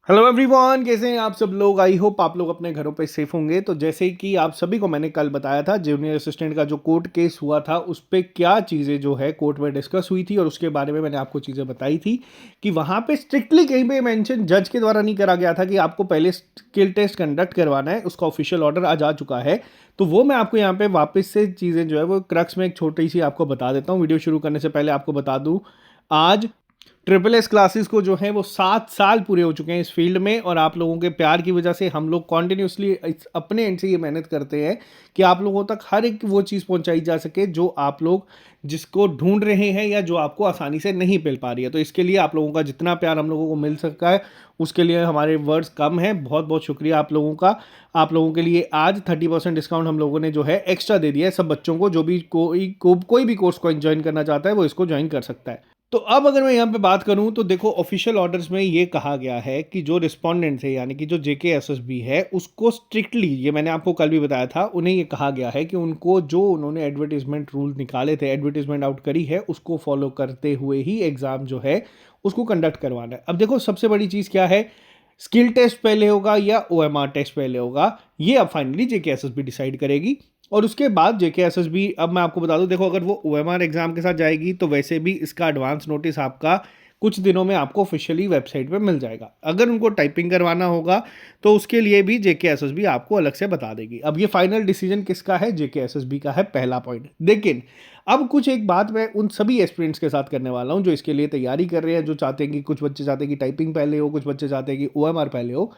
Hello everyone, कैसे हैं आप सब लोग। आई होप आप लोग अपने घरों पे सेफ होंगे। तो जैसे कि आप सभी को मैंने कल बताया था, जूनियर असिस्टेंट का जो कोर्ट केस हुआ था उस पे क्या चीज़ें जो है कोर्ट में डिस्कस हुई थी और उसके बारे में मैंने आपको चीज़ें बताई थी कि वहाँ पे स्ट्रिक्टली कहीं पे मेंशन जज के द्वारा नहीं करा गया था कि आपको पहले स्किल टेस्ट कंडक्ट करवाना है। उसका ऑफिशियल ऑर्डर आज आ चुका है, तो वो मैं आपको यहाँ पे वापस से चीज़ें जो है वो क्रक्स में एक छोटी सी आपको बता देता हूँ। वीडियो शुरू करने से पहले आपको बता दूँ, आज ट्रिपल एस क्लासेस को जो है वो 7 साल पूरे हो चुके हैं इस फील्ड में, और आप लोगों के प्यार की वजह से हम लोग कॉन्टिन्यूसली अपने एंड से ये मेहनत करते हैं कि आप लोगों तक हर एक वो चीज़ पहुंचाई जा सके जो आप लोग जिसको ढूंढ रहे हैं या जो आपको आसानी से नहीं मिल पा रही है। तो इसके लिए आप लोगों का जितना प्यार हम लोगों को मिल सकता है उसके लिए हमारे वर्ड्स कम हैं। बहुत बहुत शुक्रिया आप लोगों का। आप लोगों के लिए आज 30% डिस्काउंट हम लोगों ने जो है एक्स्ट्रा दे दिया है सब बच्चों को। जो भी कोई भी कोर्स को ज्वाइन करना चाहता है वो इसको ज्वाइन कर सकता है। तो अब अगर मैं यहाँ पे बात करूँ तो देखो, ऑफिशियल ऑर्डर्स में ये कहा गया है कि जो रिस्पोंडेंट्स है यानी कि जो जेके एसएसबी है उसको स्ट्रिक्टली, ये मैंने आपको कल भी बताया था, उन्हें ये कहा गया है कि उनको जो उन्होंने एडवर्टीजमेंट रूल निकाले थे, एडवर्टीजमेंट आउट करी है, उसको फॉलो करते हुए ही एग्जाम जो है उसको कंडक्ट करवाना है। अब देखो, सबसे बड़ी चीज़ क्या है, स्किल टेस्ट पहले होगा या ओएमआर टेस्ट पहले होगा, ये अब फाइनली जेके एसएसबी डिसाइड करेगी। और उसके बाद जेके एसएसबी, अब मैं आपको बता दूं, देखो अगर वो ओएमआर एग्जाम के साथ जाएगी तो वैसे भी इसका एडवांस नोटिस आपका कुछ दिनों में आपको ऑफिशियली वेबसाइट पे मिल जाएगा। अगर उनको टाइपिंग करवाना होगा तो उसके लिए भी जेके एसएसबी आपको अलग से बता देगी। अब ये फाइनल डिसीजन किसका है, जेके एसएसबी का है, पहला पॉइंट। लेकिन अब कुछ एक बात मैं उन सभी एस्पिरेंट्स के साथ करने वाला हूँ जो इसके लिए तैयारी कर रहे हैं, जो चाहते हैं कि, कुछ बच्चे चाहते हैं कि टाइपिंग पहले हो, कुछ बच्चे चाहते हैं कि ओएमआर पहले हो।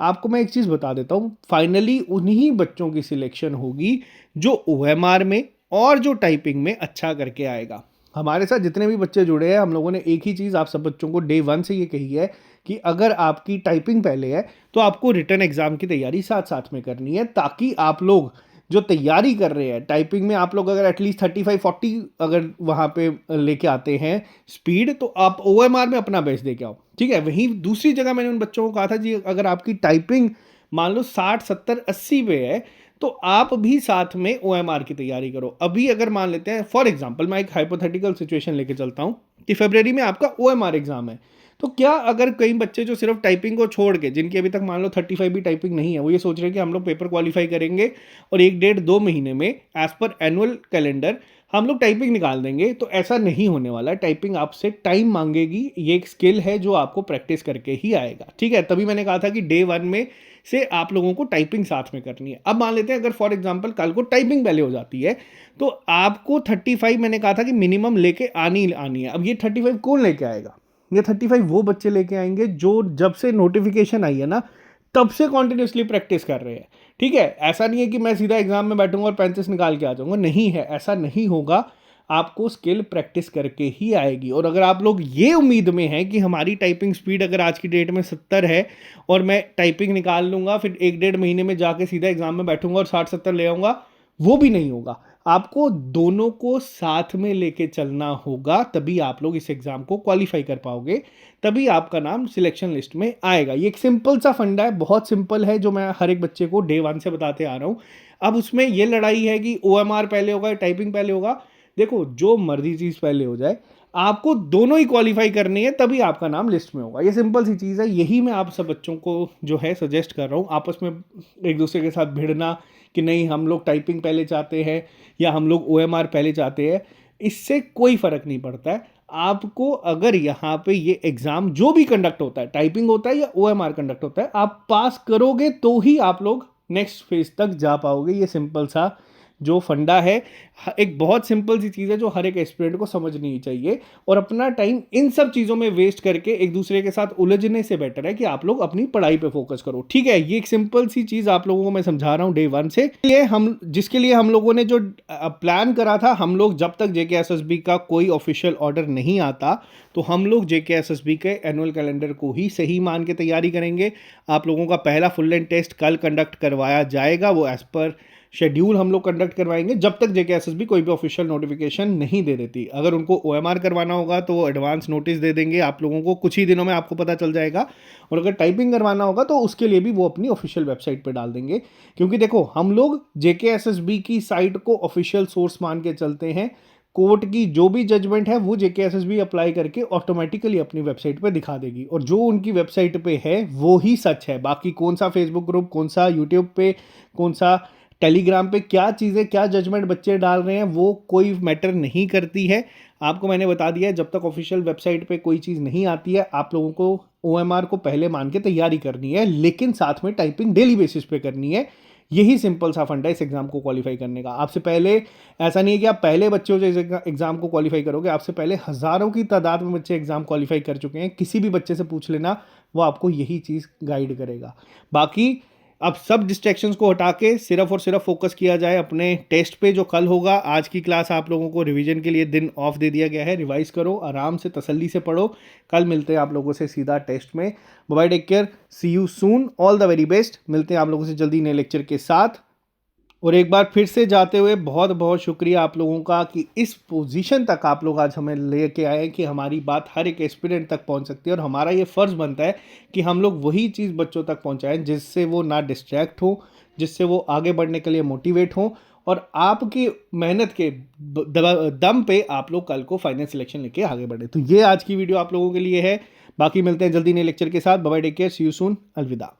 आपको मैं एक चीज़ बता देता हूँ, फाइनली उन्हीं बच्चों की सिलेक्शन होगी जो ओएमआर में और जो टाइपिंग में अच्छा करके आएगा। हमारे साथ जितने भी बच्चे जुड़े हैं, हम लोगों ने एक ही चीज़ आप सब बच्चों को डे 1 से ये कही है कि अगर आपकी टाइपिंग पहले है तो आपको रिटन एग्ज़ाम की तैयारी साथ साथ में करनी है, ताकि आप लोग जो तैयारी कर रहे हैं टाइपिंग में, आप लोग अगर एटलीस्ट 35-40 अगर वहाँ पे लेके आते हैं स्पीड, तो आप ओएमआर में अपना बेस्ट दे के आओ। ठीक है। वहीं दूसरी जगह मैंने उन बच्चों को कहा था जी, अगर आपकी टाइपिंग मान लो 60-70-80 पे है तो आप भी साथ में ओएमआर की तैयारी करो। अभी अगर मान लेते हैं फॉर एग्जांपल, मैं एक हाइपोथेटिकल सिचुएशन लेके चलता हूँ कि फरवरी में आपका ओएमआर एग्जाम है, तो क्या अगर कई बच्चे जो सिर्फ टाइपिंग को छोड़ के, जिनकी अभी तक मान लो 35 भी टाइपिंग नहीं है, वो ये सोच रहे हैं कि हम लोग पेपर क्वालिफाई करेंगे और 1-1.5-2 महीने में एज पर एनुअल कैलेंडर हम लोग टाइपिंग निकाल देंगे, तो ऐसा नहीं होने वाला। टाइपिंग आपसे टाइम मांगेगी, ये एक स्किल है जो आपको प्रैक्टिस करके ही आएगा। ठीक है। तभी मैंने कहा था कि डे 1 में से आप लोगों को टाइपिंग साथ में करनी है। अब मान लेते हैं अगर फॉर एग्जांपल कल को टाइपिंग पहले हो जाती है तो आपको 35 मैंने कहा था कि मिनिमम लेके आनी आनी है। अब ये 35 कौन लेके आएगा, ये 35 वो बच्चे लेके आएंगे जो जब से नोटिफिकेशन आई है ना तब से कॉन्टिन्यूसली प्रैक्टिस कर रहे हैं। ठीक है। ऐसा नहीं है कि मैं सीधा एग्जाम में बैठूंगा और 35 निकाल के आ जाऊंगा, नहीं है, ऐसा नहीं होगा। आपको स्किल प्रैक्टिस करके ही आएगी। और अगर आप लोग ये उम्मीद में हैं कि हमारी टाइपिंग स्पीड अगर आज की डेट में 70 है और मैं टाइपिंग निकाल लूंगा, फिर 1-1.5 महीने में जाके सीधा एग्जाम में बैठूंगा और 60-70 ले आऊंगा, वो भी नहीं होगा। आपको दोनों को साथ में लेके चलना होगा, तभी आप लोग इस एग्जाम को क्वालिफाई कर पाओगे, तभी आपका नाम सिलेक्शन लिस्ट में आएगा। ये एक सिंपल सा फंडा है, बहुत सिंपल है, जो मैं हर एक बच्चे को डे 1 से बताते आ रहा हूँ। अब उसमें ये लड़ाई है कि ओएमआर पहले होगा या टाइपिंग पहले होगा। देखो, जो मर्जी चीज़ पहले हो जाए, आपको दोनों ही क्वालिफाई करनी है, तभी आपका नाम लिस्ट में होगा। ये सिंपल सी चीज़ है। यही मैं आप सब बच्चों को जो है सजेस्ट कर रहा हूँ। आपस में एक दूसरे के साथ भिड़ना कि नहीं हम लोग टाइपिंग पहले चाहते हैं या हम लोग ओएमआर पहले चाहते हैं, इससे कोई फ़र्क नहीं पड़ता है। आपको अगर यहाँ पे ये एग्ज़ाम जो भी कंडक्ट होता है, टाइपिंग होता है या ओएमआर कंडक्ट होता है, आप पास करोगे तो ही आप लोग नेक्स्ट फेज तक जा पाओगे। ये सिंपल सा जो फंडा है, एक बहुत सिंपल सी चीज़ है जो हर एक एस्पिरेंट को समझनी चाहिए। और अपना टाइम इन सब चीज़ों में वेस्ट करके एक दूसरे के साथ उलझने से बेटर है कि आप लोग अपनी पढ़ाई पे फोकस करो। ठीक है। ये एक सिंपल सी चीज़ आप लोगों को मैं समझा रहा हूँ डे 1 से। ये हम जिसके लिए हम लोगों ने जो प्लान करा था, हम लोग जब तक जेके एसएसबी का कोई ऑफिशियल ऑर्डर नहीं आता तो हम लोग जेके एसएसबी के एनुअल कैलेंडर को ही सही मान के तैयारी करेंगे। आप लोगों का पहला फुल लेंथ टेस्ट कल कंडक्ट करवाया जाएगा, वो एज पर शेड्यूल हम लोग कंडक्ट करवाएंगे जब तक जेके एसएसबी कोई भी ऑफिशियल नोटिफिकेशन नहीं दे देती। अगर उनको ओएमआर करवाना होगा तो वो एडवांस नोटिस दे देंगे आप लोगों को, कुछ ही दिनों में आपको पता चल जाएगा। और अगर टाइपिंग करवाना होगा तो उसके लिए भी वो अपनी ऑफिशियल वेबसाइट पे डाल देंगे। क्योंकि देखो, हम लोग जेके एसएसबी की साइट को ऑफिशियल सोर्स मान के चलते हैं। कोर्ट की जो भी जजमेंट है वो जेकेएसएसबी अप्लाई करके ऑटोमेटिकली अपनी वेबसाइट पे दिखा देगी, और जो उनकी वेबसाइट पे है वो ही सच है। बाकी कौन सा फेसबुक ग्रुप, कौन सा यूट्यूब पे, कौन सा टेलीग्राम पे क्या चीज़ें, क्या जजमेंट बच्चे डाल रहे हैं, वो कोई मैटर नहीं करती है। आपको मैंने बता दिया है, जब तक ऑफिशियल वेबसाइट पे कोई चीज़ नहीं आती है, आप लोगों को ओएमआर को पहले मान के तैयारी करनी है, लेकिन साथ में टाइपिंग डेली बेसिस पे करनी है। यही सिंपल सा फंडा है इस एग्जाम को क्वालिफाई करने का। आपसे पहले ऐसा नहीं है कि आप पहले बच्चे हो जो इस एग्जाम को क्वालिफाई करोगे, आपसे पहले हजारों की तादाद में बच्चे एग्जाम क्वालिफाई कर चुके हैं। किसी भी बच्चे से पूछ लेना, वो आपको यही चीज़ गाइड करेगा। बाकी अब सब डिस्ट्रैक्शंस को हटा के सिर्फ और सिर्फ फोकस किया जाए अपने टेस्ट पे जो कल होगा। आज की क्लास आप लोगों को रिवीजन के लिए दिन ऑफ दे दिया गया है, रिवाइज करो, आराम से तसल्ली से पढ़ो। कल मिलते हैं आप लोगों से सीधा टेस्ट में। Bye, take care, see you soon, all the very best. मिलते हैं आप लोगों से जल्दी नए लेक्चर के साथ। और एक बार फिर से जाते हुए बहुत बहुत शुक्रिया आप लोगों का कि इस पोजीशन तक आप लोग आज हमें लेके आए कि हमारी बात हर एक एस्पिरेंट तक पहुंच सकती है, और हमारा ये फ़र्ज़ बनता है कि हम लोग वही चीज़ बच्चों तक पहुंचाएं जिससे वो ना डिस्ट्रैक्ट हो, जिससे वो आगे बढ़ने के लिए मोटिवेट हो, और आपकी मेहनत के दम पे आप लोग कल को फाइनल सिलेक्शन लेके आगे बढ़े। तो ये आज की वीडियो आप लोगों के लिए है। बाकी मिलते हैं जल्दी नए लेक्चर के साथ। Bye, take care, see you soon, अलविदा।